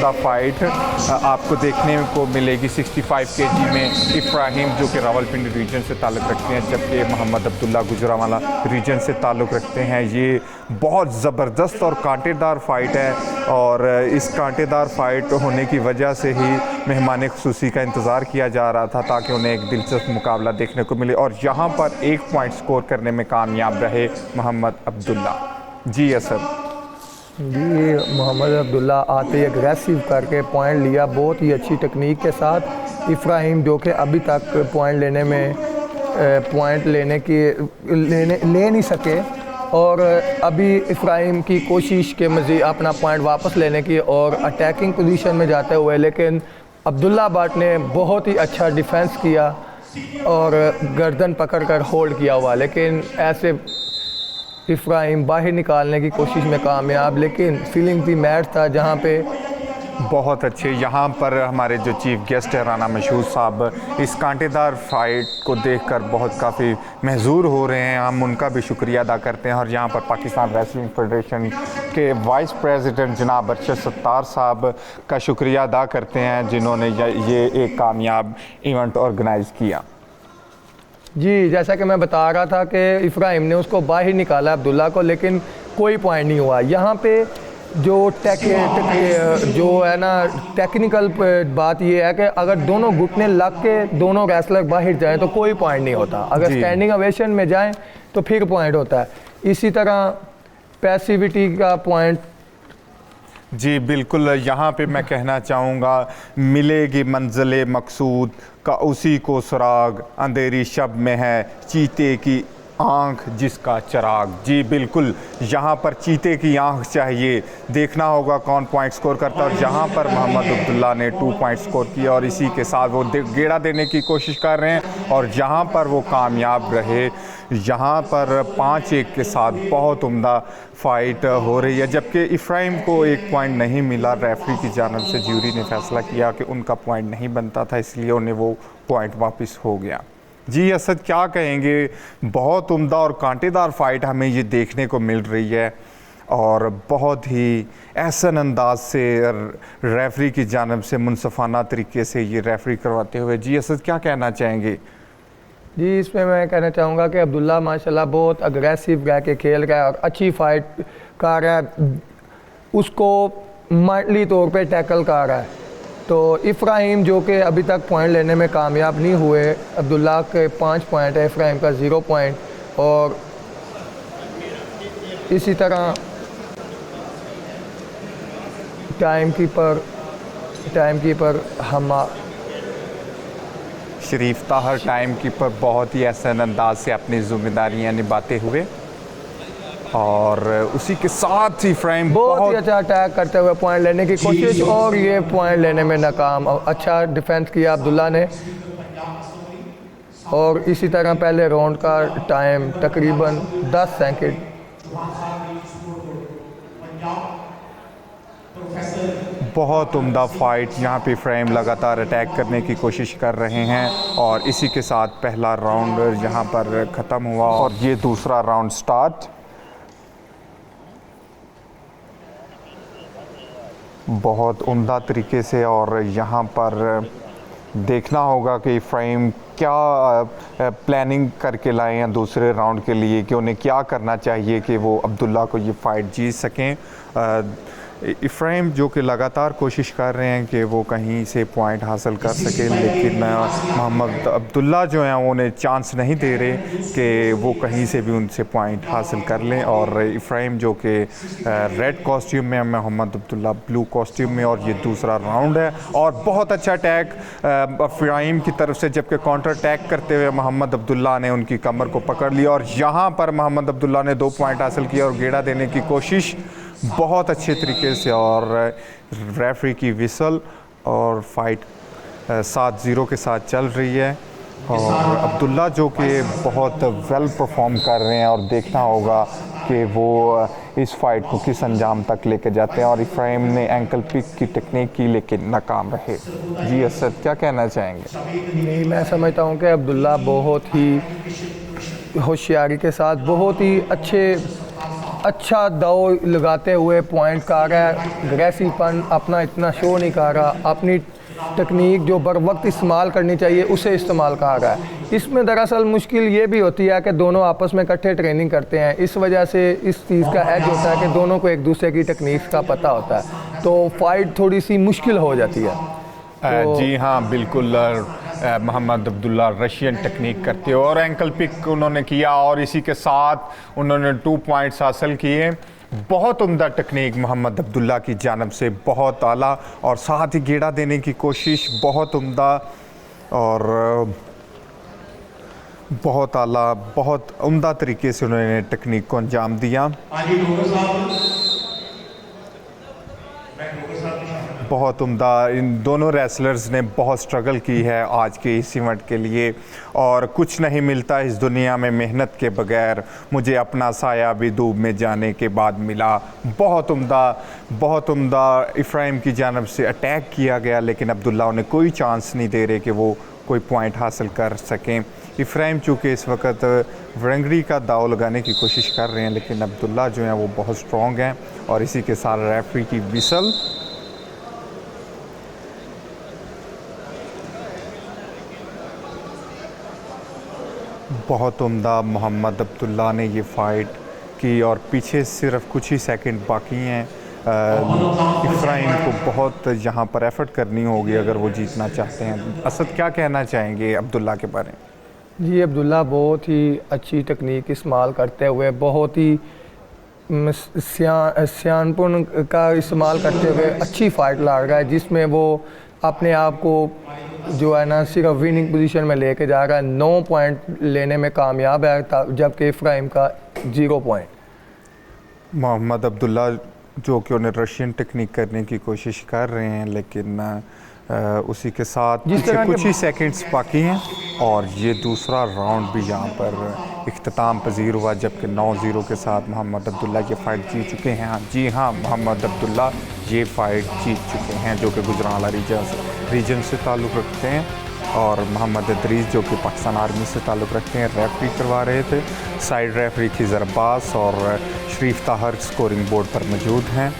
उम्दा फाइट आपको देखने को मिलेगी 65 केजी में। इब्राहिम जो कि रावलपिंडी रीजन से ताल्लुक़ रखते हैं, जबकि मोहम्मद अब्दुल्ला गुजरांवाला रीजन से ताल्लुक़ रखते हैं। ये बहुत ज़बरदस्त और कांटेदार फ़ाइट है, और इस कांटेदार फ़ाइट होने की वजह से ही मेहमान खुसूसी का इंतज़ार किया जा रहा था, ताकि उन्हें एक दिलचस्प मुकाबला देखने को मिले। और यहाँ पर 1 पॉइंट स्कोर करने में कामयाब रहे मोहम्मद अब्दुल्ला। जी असद जी, मोहम्मद अब्दुल्ला आते ही एग्रेसिव करके पॉइंट लिया बहुत ही अच्छी टेक्निक के साथ। इब्राहिम जो कि अभी तक पॉइंट लेने में ले नहीं सके, और अभी इब्राहिम की कोशिश के मज़ीद अपना पॉइंट वापस लेने की और अटैकिंग पोजीशन में जाते हुए, लेकिन अब्दुल्ला भट्ट ने बहुत ही अच्छा डिफेंस किया और गर्दन पकड़कर होल्ड किया हुआ, लेकिन ऐसे इब्राहिम बाहर निकालने की कोशिश में कामयाब। लेकिन फीलिंग भी मैच था जहां पे बहुत अच्छे। यहाँ पर हमारे जो चीफ गेस्ट है राना मशहूद साहब, इस कांटेदार फाइट को देखकर बहुत काफ़ी महजूर हो रहे हैं। हम उनका भी शुक्रिया अदा करते हैं। और यहाँ पर पाकिस्तान रेसलिंग फेडरेशन के वाइस प्रेसिडेंट जनाब अरशद सत्तार साहब का शुक्रिया अदा करते हैं, जिन्होंने ये एक कामयाब इवेंट ऑर्गेनाइज़ किया। जी, जैसा कि मैं बता रहा था कि इब्राहिम ने उसको बाहर निकाला अब्दुल्ला को, लेकिन कोई पॉइंट नहीं हुआ। यहाँ पे जो है ना टेक्निकल बात ये है कि अगर दोनों घुटने लग के दोनों रेसलर बाहर जाएं तो कोई पॉइंट नहीं होता। अगर स्टैंडिंग ओवेशन में जाएं तो फिर पॉइंट होता है। इसी तरह पैसिविटी का पॉइंट। जी बिल्कुल, यहाँ पे मैं कहना चाहूँगा, मिलेगी मंजिल मकसूद का उसी को सुराग, अंधेरी शब में है चीते की आँख जिसका चिराग। जी बिल्कुल, यहाँ पर चीते की आँख चाहिए। देखना होगा कौन पॉइंट स्कोर करता है। और यहाँ पर मोहम्मद अब्दुल्ला ने 2 पॉइंट स्कोर किया, और इसी के साथ वो गेड़ा देने की कोशिश कर रहे हैं, और यहाँ पर वो कामयाब रहे। यहाँ पर 5-1 के साथ बहुत उम्दा फ़ाइट हो रही है, जबकि इब्राहिम को 1 पॉइंट नहीं मिला। रेफरी की जानिब से ज्यूरी ने फैसला किया कि उनका पॉइंट नहीं बनता था, इसलिए उन्हें वो पॉइंट वापस हो गया। जी असद, क्या कहेंगे? बहुत उम्दा और कांटेदार फाइट हमें ये देखने को मिल रही है, और बहुत ही एहसन अंदाज से रेफरी की जानिब से मुनसफ़ाना तरीके से ये रेफरी करवाते हुए। जी असद, क्या कहना चाहेंगे? जी, इसमें मैं कहना चाहूँगा कि अब्दुल्ला माशाल्लाह बहुत अग्रेसिव रह के खेल रहा है और अच्छी फ़ाइट कर रहा है, उसको माइटली तौर पे टैकल कर रहा है। तो इब्राहिम जो कि अभी तक पॉइंट लेने में कामयाब नहीं हुए, अब्दुल्ला के 5 पॉइंट है, इब्राहिम का 0 पॉइंट। और इसी तरह टाइम कीपर हम शरीफ ताहर टाइम कीपर बहुत ही एहसन अंदाज से अपनी ज़िम्मेदारियाँ निभाते हुए, और उसी के साथ ही फ्रेम बहुत ही अच्छा अटैक करते हुए पॉइंट लेने की कोशिश, और ये पॉइंट लेने में नाकाम। अच्छा डिफेंस किया अब्दुल्ला ने। और इसी तरह पहले राउंड का टाइम तकरीबन 10 सेकंड। बहुत उम्दा फाइट। यहाँ पे फ्रेम लगातार अटैक करने की कोशिश कर रहे हैं, और इसी के साथ पहला राउंड यहाँ पर ख़त्म हुआ, और ये दूसरा राउंड स्टार्ट। बहुत उम्दा तरीके से, और यहाँ पर देखना होगा कि फ्रेम क्या प्लानिंग करके लाए हैं दूसरे राउंड के लिए, कि उन्हें क्या करना चाहिए कि वो अब्दुल्ला को ये फ़ाइट जीत सकें। इब्राहिम जो कि लगातार कोशिश कर रहे हैं कि वो कहीं से पॉइंट हासिल कर सके, लेकिन मोहम्मद अब्दुल्ला जो हैं उन्हें चांस नहीं दे रहे कि वो कहीं से भी उनसे पॉइंट हासिल कर लें। और इब्राहिम जो कि रेड कॉस्ट्यूम में, मोहम्मद अब्दुल्ला ब्लू कॉस्ट्यूम में, और ये दूसरा राउंड है। और बहुत अच्छा अटैक इब्राहिम की तरफ से, जबकि काउंटर अटैक करते हुए मोहम्मद अब्दुल्ला ने उनकी कमर को पकड़ लिया, और यहाँ पर मोहम्मद अब्दुल्ला ने 2 पॉइंट हासिल किया और गेड़ा देने की कोशिश बहुत अच्छे तरीके से। और रेफरी की विसल, और फाइट 7-0 के साथ चल रही है, और अब्दुल्ला जो कि बहुत वेल परफॉर्म कर रहे हैं, और देखना होगा कि वो इस फाइट को किस अंजाम तक लेके जाते हैं। और इब्राहिम ने एंकल पिक की टेक्निक की, लेकिन नाकाम रहे। जी असद, क्या कहना चाहेंगे? नहीं, मैं समझता हूँ कि अब्दुल्ला बहुत ही होशियारी के साथ बहुत ही अच्छे अच्छा दाव लगाते हुए पॉइंट कर रहा है, ग्रेसीपन अपना इतना शो नहीं कर रहा, अपनी टेक्निक जो बर वक्त इस्तेमाल करनी चाहिए उसे इस्तेमाल कर रहा है। इसमें दरअसल मुश्किल ये भी होती है कि दोनों आपस में इकट्ठे ट्रेनिंग करते हैं, इस वजह से इस चीज़ का एज होता है कि दोनों को एक दूसरे की टेक्निक्स का पता होता है, तो फाइट थोड़ी सी मुश्किल हो जाती है। जी हाँ, बिल्कुल। मोहम्मद अब्दुल्ला रशियन टेक्निक करते हो और एंकल पिक उन्होंने किया और इसी के साथ उन्होंने 2 पॉइंट्स हासिल किए। बहुत उम्दा टेक्निक मोहम्मद अब्दुल्ला की जानब से, बहुत आला, और साथ ही गेड़ा देने की कोशिश बहुत उम्दा और बहुत आला, बहुत उम्दा तरीके से उन्होंने टेक्निक को अंजाम दिया। बहुत उम्दा। इन दोनों रेसलर्स ने बहुत स्ट्रगल की है आज के इस इवेंट के लिए, और कुछ नहीं मिलता इस दुनिया में मेहनत के बगैर। मुझे अपना साया भी धूप में जाने के बाद मिला। बहुत उम्दा, बहुत उम्दा इफ्राइम की जानब से अटैक किया गया, लेकिन अब्दुल्ला उन्हें कोई चांस नहीं दे रहे कि वो कोई पॉइंट हासिल कर सकें। इफ्राइम चूँकि इस वक्त वरंगड़ी का दाव लगाने की कोशिश कर रहे हैं, लेकिन अब्दुल्ला जो हैं वो बहुत स्ट्रॉन्ग हैं। और इसी के साथ रेफरी की विसल। बहुत उम्दा मोहम्मद अब्दुल्ला ने ये फ़ाइट की और पीछे सिर्फ कुछ ही सेकंड बाकी हैं। इफ्राइम को बहुत यहाँ पर एफर्ट करनी होगी अगर वो जीतना चाहते हैं। असद, क्या कहना चाहेंगे अब्दुल्ला के बारे में? जी, अब्दुल्ला बहुत ही अच्छी टेक्निक इस्तेमाल करते हुए, बहुत ही सियानपुन का इस्तेमाल करते हुए अच्छी फ़ाइट लड़ रहा है, जिसमें वो अपने आप को जो है ना सिर्फ विनिंग पोजीशन में लेके जा रहा है। 9 पॉइंट लेने में कामयाब है, जबकि इफ्राइम का 0 पॉइंट। मोहम्मद अब्दुल्ला जो कि उन्हें रशियन टेक्निक करने की कोशिश कर रहे हैं, लेकिन उसी के साथ कुछ ही सेकंड्स बाकी हैं और ये दूसरा राउंड भी यहाँ पर इख्तिताम पजीर हुआ, जबकि 9-0 के साथ मोहम्मद अब्दुल्ला ये फ़ाइट जीत चुके हैं। जी हाँ, मोहम्मद अब्दुल्ला ये फ़ाइट जीत चुके हैं, जो कि गुजरांवाला रीजन से ताल्लुक़ रखते हैं। और मोहम्मद इदरीस जो कि पाकिस्तान आर्मी से ताल्लुक़ रखते हैं, रेफरी करवा रहे थे। साइड रेफरी खिज़र अब्बास और शरीफ ताहर स्कोरिंग बोर्ड पर मौजूद हैं।